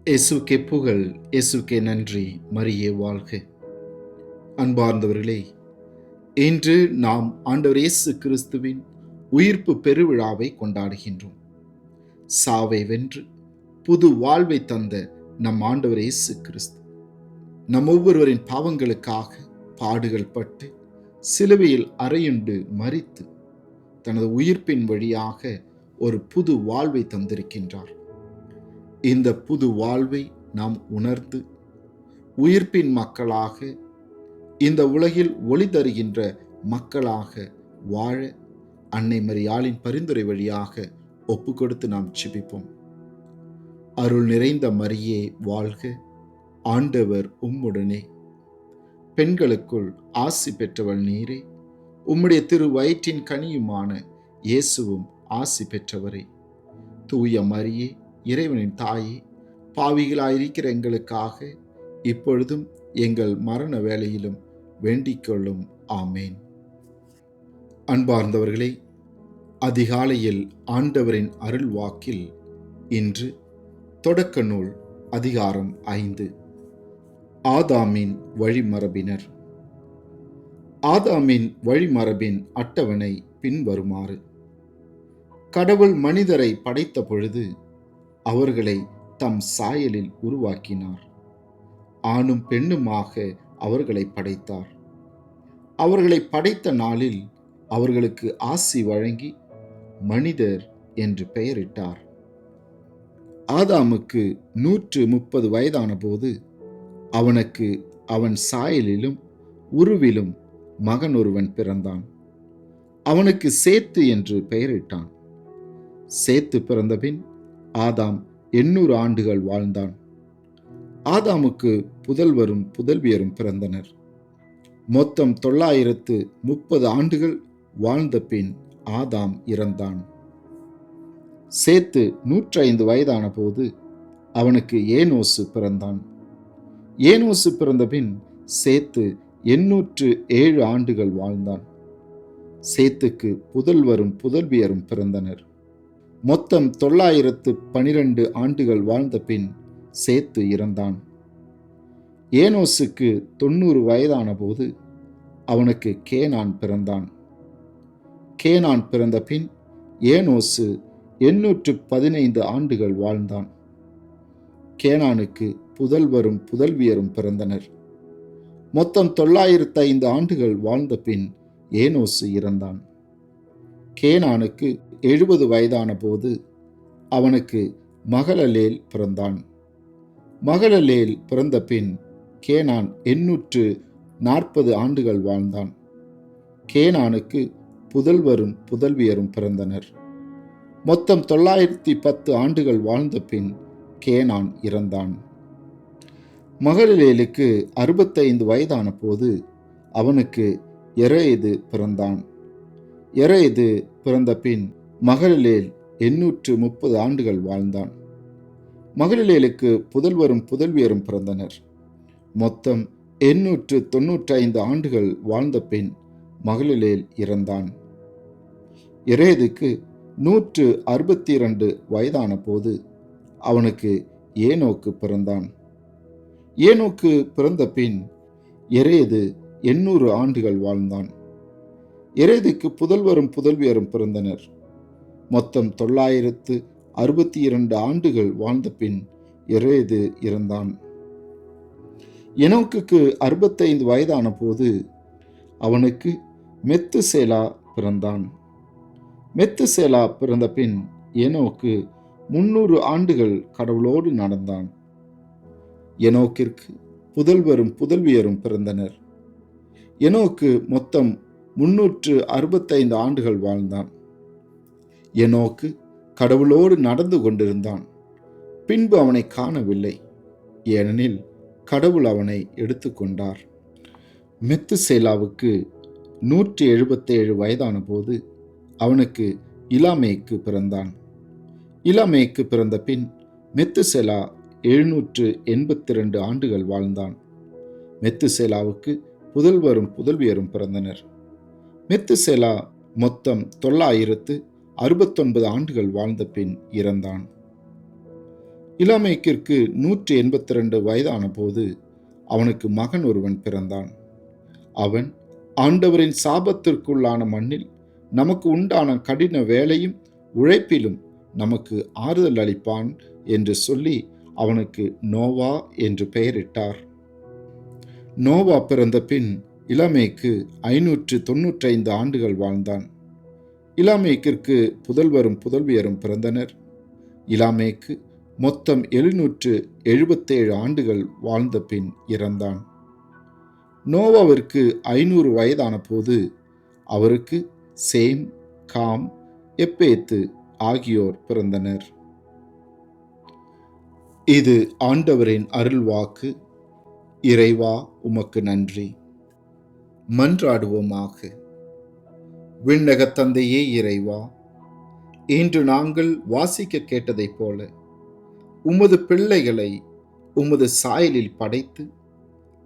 இயேசுவுக்கே புகழ், இயேசுவுக்கே நன்றி, மரியே வாழ்க. அன்பார்ந்தவர்களே, இன்று நாம் ஆண்டவர் இயேசு கிறிஸ்துவின் உயிர்ப்பு பெருவிழாவை கொண்டாடுகின்றோம். சாவை வென்று புது வாழ்வை தந்த நம் ஆண்டவர் இயேசு கிறிஸ்து நம் ஒவ்வொருவரின் பாவங்களுக்காக பாடுகள் பட்டு சிலுவையில் அறையுண்டு மரித்து தனது உயிர்ப்பின் வழியாக ஒரு புது வாழ்வை தந்திருக்கின்றார். இந்த புது வாழ்வை நாம் உணர்ந்து உயிர்ப்பின் மக்களாக, இந்த உலகில் ஒளி தருகின்ற மக்களாக வாழ அன்னை மரியாளின் பரிந்துரை வழியாக ஒப்பு கொடுத்து நாம் ஜெபிப்போம். அருள் நிறைந்த மரியே வாழ்க, ஆண்டவர் உம்முடனே, பெண்களுக்குள் ஆசி பெற்றவள் நீரே, உம்முடைய திரு வயிற்றின் கனியுமான இயேசுவும் ஆசி பெற்றவரே. தூய மரியே, இறைவனின் தாயே, பாவிகளாயிருக்கிற எங்களுக்காக இப்பொழுதும் எங்கள் மரண வேளையிலும் வேண்டிக் கொள்ளும். ஆமேன். அன்பார்ந்தவர்களே, அதிகாலையில் ஆண்டவரின் அருள் வாக்கில் இன்று தொடக்க நூல் அதிகாரம் 5, ஆதாமின் வழிமரபினர். ஆதாமின் வழிமரபின் அட்டவணை பின்வருமாறு. கடவுள் மனிதரை படைத்த பொழுது அவர்களை தம் சாயலில் உருவாக்கினார். ஆணும் பெண்ணுமாக அவர்களை படைத்தார். அவர்களை படைத்த நாளில் அவர்களுக்கு ஆசி வழங்கி மனிதர் என்று பெயரிட்டார். ஆதாமுக்கு 130 வயதான போது அவனுக்கு அவன் சாயலிலும் உருவிலும் மகன் ஒருவன் பிறந்தான். அவனுக்கு சேத்து என்று பெயரிட்டான். சேத்து பிறந்தபின் ஆதாம் 800 ஆண்டுகள் வாழ்ந்தான். ஆதாமுக்கு புதல்வரும் புதல்வியரும் பிறந்தனர். மொத்தம் 930 ஆண்டுகள் வாழ்ந்த பின் ஆதாம் இறந்தான். சேத்து 105 வயதான போது அவனுக்கு ஏனோசு பிறந்தான். ஏனோசு பிறந்தபின் சேத்து 807 ஆண்டுகள் வாழ்ந்தான். சேத்துக்கு புதல்வரும் புதல்வியரும் பிறந்தனர். மொத்தம் 912 ஆண்டுகள் வாழ்ந்த பின் சேத்து இறந்தான். ஏனோசுக்கு 90 வயதான போது அவனுக்கு கேனான் பிறந்தான். கேனான் பிறந்த பின் ஏனோசு 815 ஆண்டுகள் வாழ்ந்தான். கேனானுக்கு புதல்வரும் புதல்வியரும் பிறந்தனர். மொத்தம் 905 ஆண்டுகள் வாழ்ந்த பின் ஏனோசு இறந்தான். கேனானுக்கு 70 வயதான போது அவனுக்கு மகலலேல் பிறந்தான். மகலலேல் பிறந்த பின் கேனான் 840 ஆண்டுகள் வாழ்ந்தான். கேனானுக்கு புதல்வரும் புதல்வியரும் பிறந்தனர். மொத்தம் 910 ஆண்டுகள் வாழ்ந்த பின் கேனான் இறந்தான். மகலலேலுக்கு 65 வயதான போது அவனுக்கு எரேது பிறந்தான். எரேது பிறந்த பின் மகலலேல் 830 ஆண்டுகள் வாழ்ந்தான். மகலலேலுக்கு புதல்வரும் புதல்வியரும் பிறந்தனர். மொத்தம் 895 ஆண்டுகள் வாழ்ந்த பின் மகலலேல் இறந்தான். எரேதுக்கு 162 வயதான போது அவனுக்கு ஏனோக்கு பிறந்தான். ஏனோக்கு பிறந்த பின் எரேது 800 ஆண்டுகள் வாழ்ந்தான். எரேதுக்கு புதல்வரும் புதல்வியரும் பிறந்தனர். மொத்தம் 962 ஆண்டுகள் வாழ்ந்த பின் எரேது இறந்தான். எனோக்குக்கு 65 வயதான போது அவனுக்கு மெத்துசேலா பிறந்தான். மெத்துசேலா பிறந்த பின் எனோக்கு 300 ஆண்டுகள் கடவுளோடு நடந்தான். எனோக்கிற்கு புதல்வரும் புதல்வியரும் பிறந்தனர். எனோக்கு மொத்தம் 365 ஆண்டுகள் வாழ்ந்தான். எனோக்கு கடவுளோடு நடந்து கொண்டிருந்தான். பின்பு அவனை காணவில்லை, ஏனெனில் கடவுள் அவனை எடுத்துக்கொண்டார். மெத்துசேலாவுக்கு 177 வயதான போது அவனுக்கு இலாமேக்கு பிறந்தான். இலாமேக்கு பிறந்த பின் மெத்துசேலா 782 ஆண்டுகள் வாழ்ந்தான். மெத்துசேலாவுக்கு புதல்வரும் புதல்வியரும் பிறந்தனர். மெத்துசேலா மொத்தம் 969 ஆண்டுகள் வாழ்ந்த பின் இறந்தான். இலாமேக்கிற்கு 182 வயதான போது அவனுக்கு மகன் ஒருவன் பிறந்தான். அவன் ஆண்டவரின் சாபத்திற்குள்ளான மண்ணில் நமக்கு உண்டான கடின வேலையும் உழைப்பிலும் நமக்கு ஆறுதல் அளிப்பான் என்று சொல்லி அவனுக்கு நோவா என்று பெயரிட்டார். நோவா பிறந்த பின் இலாமேக்கு 595 ஆண்டுகள் வாழ்ந்தான். இலாமேக்கிற்கு புதல்வரும் புதல்வியரும் பிறந்தனர். இலாமேக்கு மொத்தம் 777 ஆண்டுகள் வாழ்ந்த பின் இறந்தான். நோவாவிற்கு 500 வயதான போது அவருக்கு சேம், காம், எப்பேத்து ஆகியோர் பிறந்தனர். இது ஆண்டவரின் அருள்வாக்கு. இறைவா உமக்கு நன்றி. மன்றாடுவோமாக. விண்ணக தந்தையே இறைவா, இன்று நாங்கள் வாசிக்க கேட்டதைப் போல உமது பிள்ளைகளை உமது சாயலில் படைத்து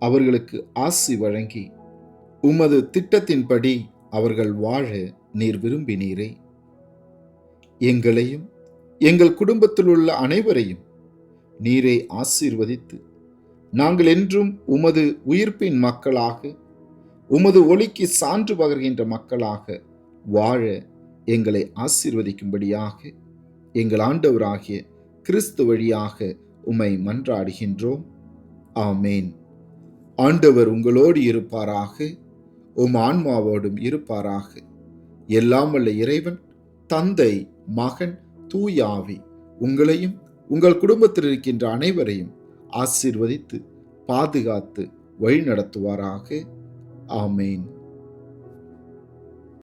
அவர்களுக்கு ஆசி வழங்கி உமது திட்டத்தின்படி அவர்கள் வாழ நீர் விரும்பினீரே. எங்களையும் எங்கள் குடும்பத்தில் உள்ள அனைவரையும் நீரே ஆசீர்வதித்து நாங்கள் என்றும் உமது உயிர்ப்பின் மக்களாக, உமது ஒளிக்கு சான்று பகர்கின்ற மக்களாக வாழ எங்களை ஆசீர்வதிக்கும்படியாக எங்கள் ஆண்டவராகிய கிறிஸ்து வழியாக உம்மை மன்றாடுகின்றோம். ஆமேன். ஆண்டவர் உங்களோடு இருப்பாராக, உம் ஆன்மாவோடும் இருப்பாராக. எல்லாம் வல்ல இறைவன் தந்தை, மகன், தூய ஆவி உங்களையும் உங்கள் குடும்பத்தில் இருக்கின்ற அனைவரையும் ஆசீர்வதித்து பாதுகாத்து வழிநடத்துவாராக. ஆமேன்.